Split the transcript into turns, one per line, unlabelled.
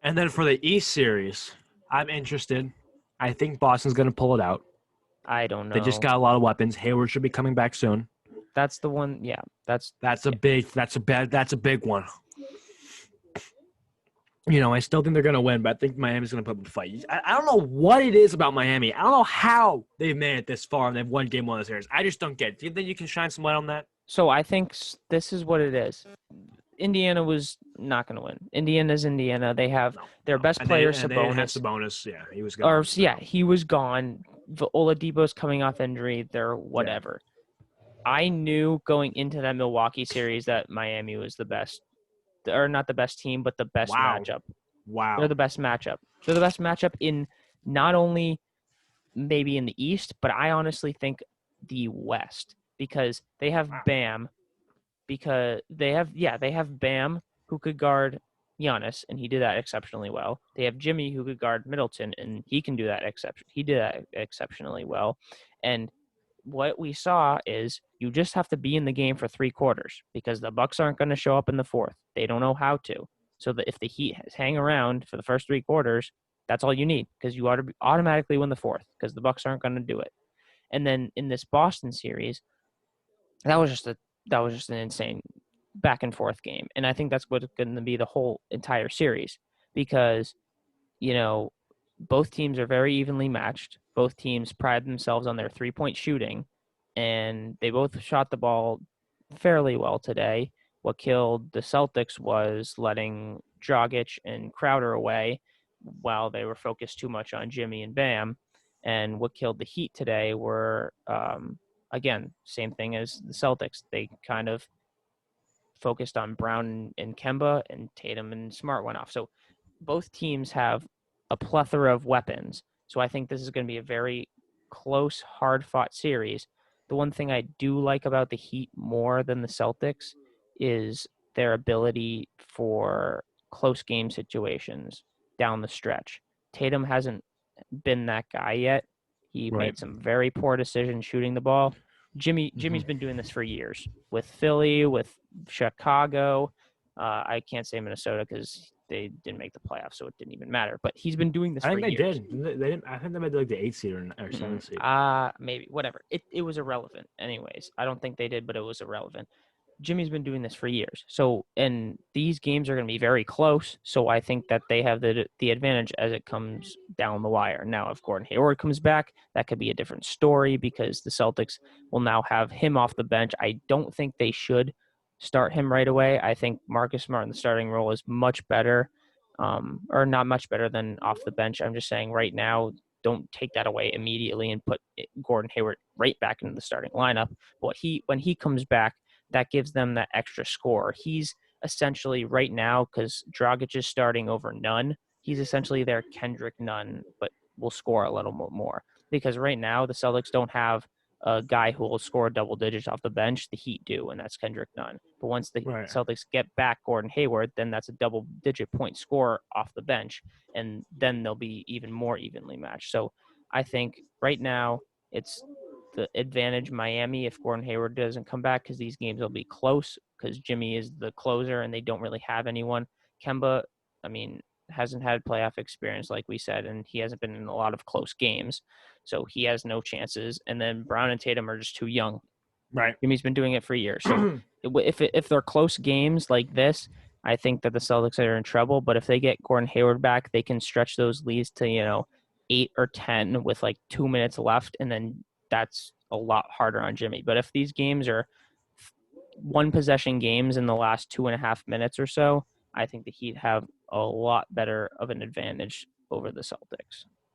And then for the East series, I'm interested. I think Boston's going to pull it out.
I don't
They just
know.
got a lot of weapons. Hayward should be coming back soon.
That's the one. Yeah,
That's a
yeah.
big. That's a big one. I still think they're going to win, but I think Miami's going to put up a fight. I don't know what it is about Miami. I don't know how they've made it this far and they've won game one of the series. I just don't get it. Do you think you can shine some light on that?
So I think this is what it is. Indiana was not going to win. Indiana's Indiana. They have their best player,
They didn't have
Sabonis.
Sabonis. Yeah, he was gone.
Yeah, he was gone. Oladipo's coming off injury. They're whatever. Yeah. I knew going into that Milwaukee series that Miami was the best, or not the best team, but the best matchup.
Wow.
They're the best matchup. They're the best matchup in not only maybe in the East, but I honestly think the West, because they have Bam. Because they have Bam, who could guard Giannis, and he did that exceptionally well. They have Jimmy, who could guard Middleton, and he can do that He did that exceptionally well. And what we saw is you just have to be in the game for 3 quarters, because the Bucks aren't going to show up in the fourth. They don't know how to. So that if the Heat hang around for the first 3 quarters, that's all you need, because you automatically win the fourth, because the Bucks aren't going to do it. And then in this Boston series, that was just an insane back and forth game. And I think that's what's going to be the whole entire series, because, both teams are very evenly matched. Both teams pride themselves on their 3-point shooting, and they both shot the ball fairly well today. What killed the Celtics was letting Dragic and Crowder away while they were focused too much on Jimmy and Bam. And what killed the Heat today were, again, same thing as the Celtics. They kind of focused on Brown and Kemba, and Tatum and Smart went off. So both teams have a plethora of weapons. So I think this is going to be a very close, hard-fought series. The one thing I do like about the Heat more than the Celtics is their ability for close game situations down the stretch. Tatum hasn't been that guy yet. He made some very poor decisions shooting the ball. Jimmy's been doing this for years with Philly, with Chicago. I can't say Minnesota because they didn't make the playoffs, so it didn't even matter. But he's been doing this for years.
I think they did. I think they made like the 8th seed or 7th seed.
Maybe, whatever. It was irrelevant anyways. I don't think they did, but it was irrelevant. Jimmy's been doing this for years. So, and these games are going to be very close. So I think that they have the advantage as it comes down the wire. Now, if Gordon Hayward comes back, that could be a different story, because the Celtics will now have him off the bench. I don't think they should start him right away. I think Marcus Smart in the starting role is much better, or not much better than off the bench. I'm just saying right now, don't take that away immediately and put Gordon Hayward right back into the starting lineup. But when he comes back, that gives them that extra score. He's essentially right now, because Dragic is starting over Nunn, he's essentially their Kendrick Nunn, but will score a little more. Because right now the Celtics don't have a guy who will score double digits off the bench. The Heat do, and that's Kendrick Nunn. But once the Celtics get back Gordon Hayward, then that's a double-digit point score off the bench, and then they'll be even more evenly matched. So I think right now it's the advantage Miami if Gordon Hayward doesn't come back, because these games will be close, because Jimmy is the closer and they don't really have anyone. Kemba, hasn't had playoff experience, like we said, and he hasn't been in a lot of close games, so he has no chances. And then Brown and Tatum are just too young.
Right.
Jimmy's been doing it for years. So if they're close games like this, I think that the Celtics are in trouble. But if they get Gordon Hayward back, they can stretch those leads to 8 or 10 with like 2 minutes left, and then that's a lot harder on Jimmy. But if these games are 1-possession games in the last 2.5 minutes or so, I think the Heat have a lot better of an advantage over the Celtics.